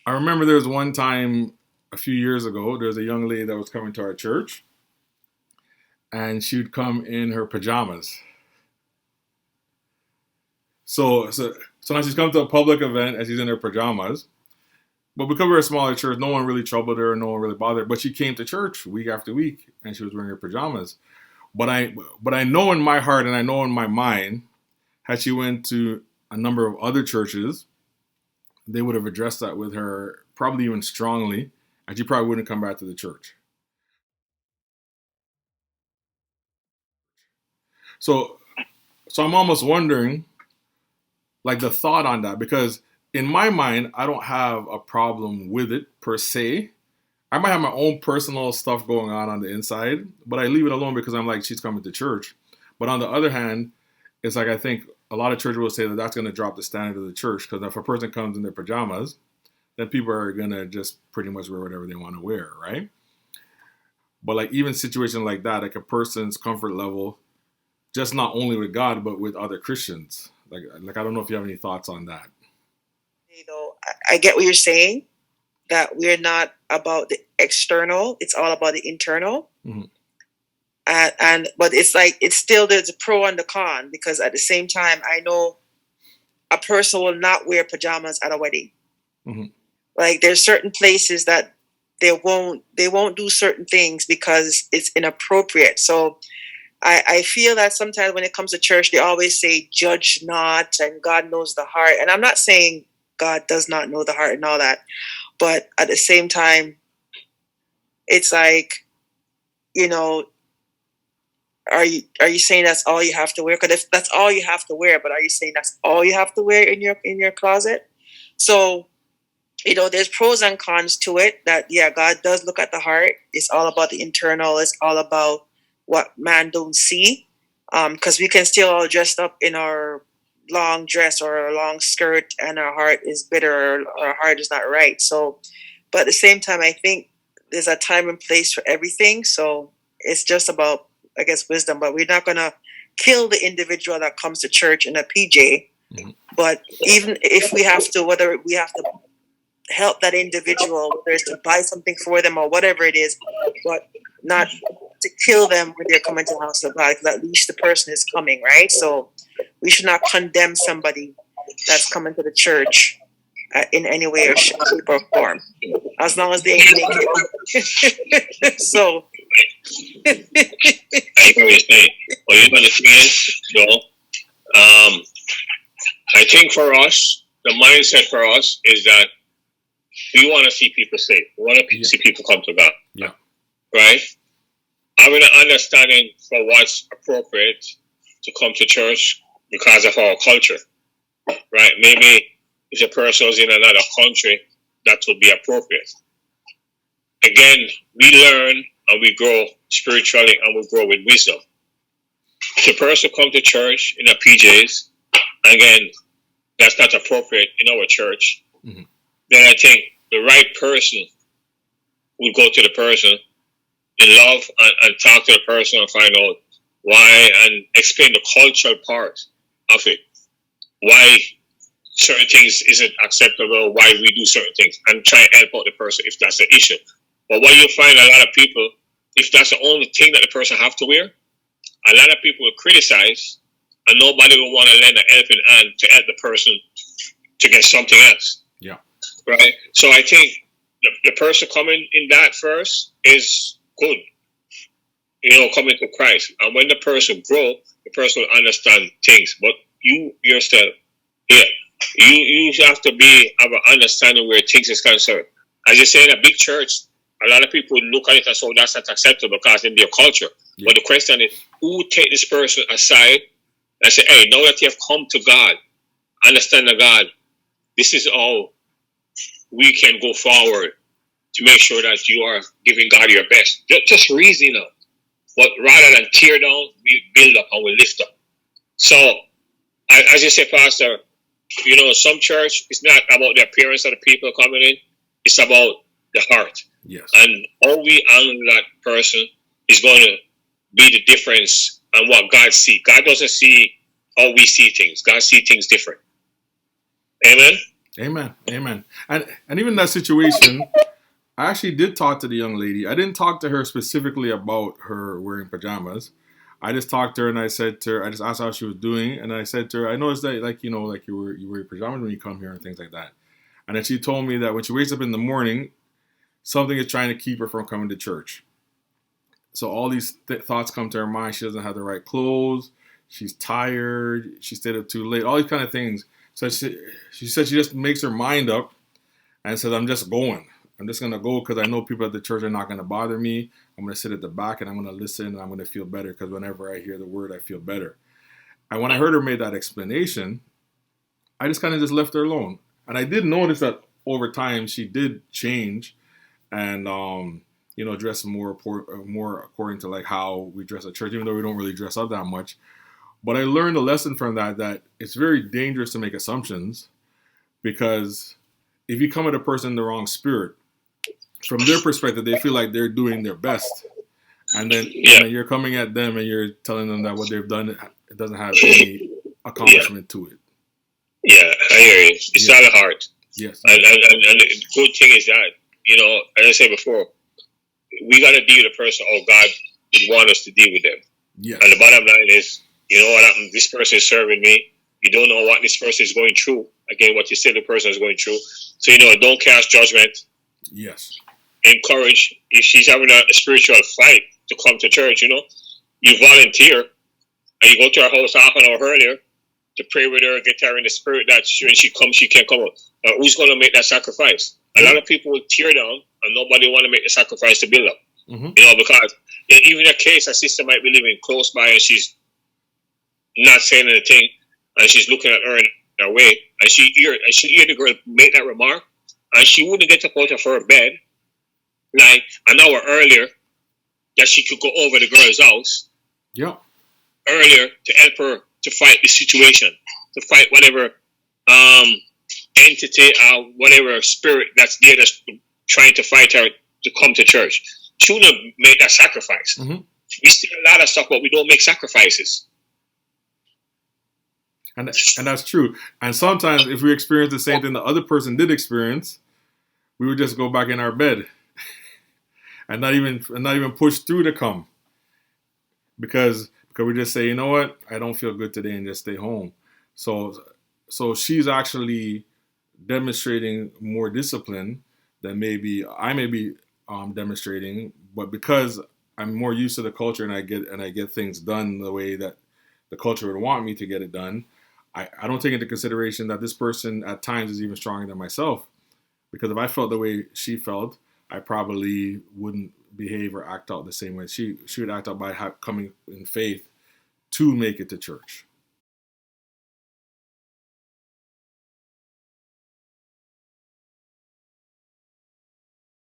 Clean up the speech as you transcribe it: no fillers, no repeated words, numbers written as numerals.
I remember there was one time a few years ago, there was a young lady that was coming to our church, and she would come in her pajamas. So now she's come to a public event and she's in her pajamas. But because we're a smaller church, no one really troubled her, no one really bothered her. But she came to church week after week and she was wearing her pajamas. But I know in my heart and I know in my mind, had she went to a number of other churches, they would have addressed that with her probably even strongly, and she probably wouldn't come back to the church. So so I'm almost wondering, like, the thought on that, because in my mind I don't have a problem with it per se. I might have my own personal stuff going on the inside, but I leave it alone because I'm like, she's coming to church. But on the other hand, it's like I think a lot of churches will say that that's going to drop the standard of the church, because if a person comes in their pajamas, then people are going to just pretty much wear whatever they want to wear, right? But like even situations like that, like a person's comfort level, just not only with God but with other Christians. Like I don't know if you have any thoughts on that. I get what you're saying, that we're not about the external; it's all about the internal. Mm-hmm. And but it's like it's still there's a pro and the con, because at the same time I know a person will not wear pajamas at a wedding. Mm-hmm. Like there's certain places that they won't do certain things because it's inappropriate. So I feel that sometimes when it comes to church, they always say, judge not, and God knows the heart. And I'm not saying God does not know the heart and all that. But at the same time, it's like, you know, are you saying that's all you have to wear? Because if that's all you have to wear, but are you saying that's all you have to wear in your closet? So, there's pros and cons to it. That, yeah, God does look at the heart. It's all about the internal. It's all about what man don't see. Because we can still all dressed up in our long dress or a long skirt, and our heart is bitter, or our heart is not right. So, but at the same time, I think there's a time and place for everything. So it's just about, I guess, wisdom. But we're not gonna kill the individual that comes to church in a PJ. Mm-hmm. But even if we have to, whether we have to help that individual, whether it's to buy something for them or whatever it is, but not to kill them when they're coming to the house of God, because at least the person is coming, right? So we should not condemn somebody that's coming to the church in any way or shape or form, as long as they ain't naked. So I hear what you're saying. Well, you understand, Joel. I think for us, the mindset for us is that we want to see people saved. We want to see people come to God. Yeah. Right? Having an understanding for what's appropriate to come to church because of our culture. Right? Maybe if a person was in another country, that would be appropriate. Again, we learn and we grow spiritually and we grow with wisdom. If a person come to church in a PJs, again, that's not appropriate in our church, mm-hmm. then I think the right person would go to the person in love and talk to the person and find out why, and explain the cultural part of it. Why certain things isn't acceptable, why we do certain things, and try and help out the person if that's the issue. But what you find, a lot of people, if that's the only thing that the person have to wear, a lot of people will criticize, and nobody will want to lend a helping hand to help the person to get something else. Yeah. Right? So I think the person coming in that first is good. Coming to Christ. And when the person grow, the person will understand things. But you yourself, yeah, you have to have an understanding where things is concerned. As you say, in a big church, a lot of people look at it and say, oh, that's not acceptable because in their culture. Yeah. But the question is, who take this person aside and say, hey, now that you have come to God, understand the God, this is how we can go forward to make sure that you are giving God your best. Just reason up. But rather than tear down, we build up and we lift up. So, as you say, Pastor, some church is not about the appearance of the people coming in. It's about the heart. Yes. And how we handle that person is going to be the difference on what God sees. God doesn't see how we see things. God sees things different. Amen? Amen. Amen. And even that situation, I actually did talk to the young lady. I didn't talk to her specifically about her wearing pajamas. I just talked to her and I said to her, I just asked how she was doing, and I said to her, I noticed that like like you wear your pajamas when you come here and things like that. And then she told me that when she wakes up in the morning, something is trying to keep her from coming to church. So all these thoughts come to her mind. She doesn't have the right clothes. She's tired. She stayed up too late. All these kind of things. So she said she just makes her mind up and says, I'm just going. I'm just going to go because I know people at the church are not going to bother me. I'm going to sit at the back and I'm going to listen and I'm going to feel better because whenever I hear the word, I feel better. And when I heard her make that explanation, I just kind of just left her alone. And I did notice that over time she did change and dress more according to like how we dress at church, even though we don't really dress up that much. But I learned a lesson from that it's very dangerous to make assumptions because if you come at a person in the wrong spirit, from their perspective, they feel like they're doing their best, and then you're coming at them and you're telling them that what they've done it doesn't have any accomplishment to it. Yeah, I hear you. It's not a heart. Yes. And the good thing is that, as I said before, we got to deal with the person how God would want us to deal with them. Yes. And the bottom line is, you know what happened? This person is serving me. You don't know what this person is going through. Again, what you said the person is going through. So, don't cast judgment. Yes. Encourage. If she's having a spiritual fight to come to church, you volunteer and you go to her house half an hour earlier to pray with her, get her in the spirit that when she comes, she can come out. Who's going to make that sacrifice? A lot of people will tear down and nobody want to make the sacrifice to build up. Mm-hmm. Because even in a case, a sister might be living close by and she's not saying anything and she's looking at her in her way and she hear the girl make that remark and she wouldn't get up out of her bed like an hour earlier that she could go over the girl's house earlier to help her to fight the situation, to fight whatever entity or whatever spirit that's there that's trying to fight her to come to church. She wouldn't have made that sacrifice. Mm-hmm. We see a lot of stuff, but we don't make sacrifices. And that's true. And sometimes if we experience the same thing the other person did experience, we would just go back in our bed and not even push through to come. Because we just say, you know what, I don't feel good today and just stay home. So she's actually demonstrating more discipline than maybe I may be demonstrating, but because I'm more used to the culture and I get things done the way that the culture would want me to get it done, I don't take into consideration that this person at times is even stronger than myself. Because if I felt the way she felt, I probably wouldn't behave or act out the same way she would act out by coming in faith to make it to church.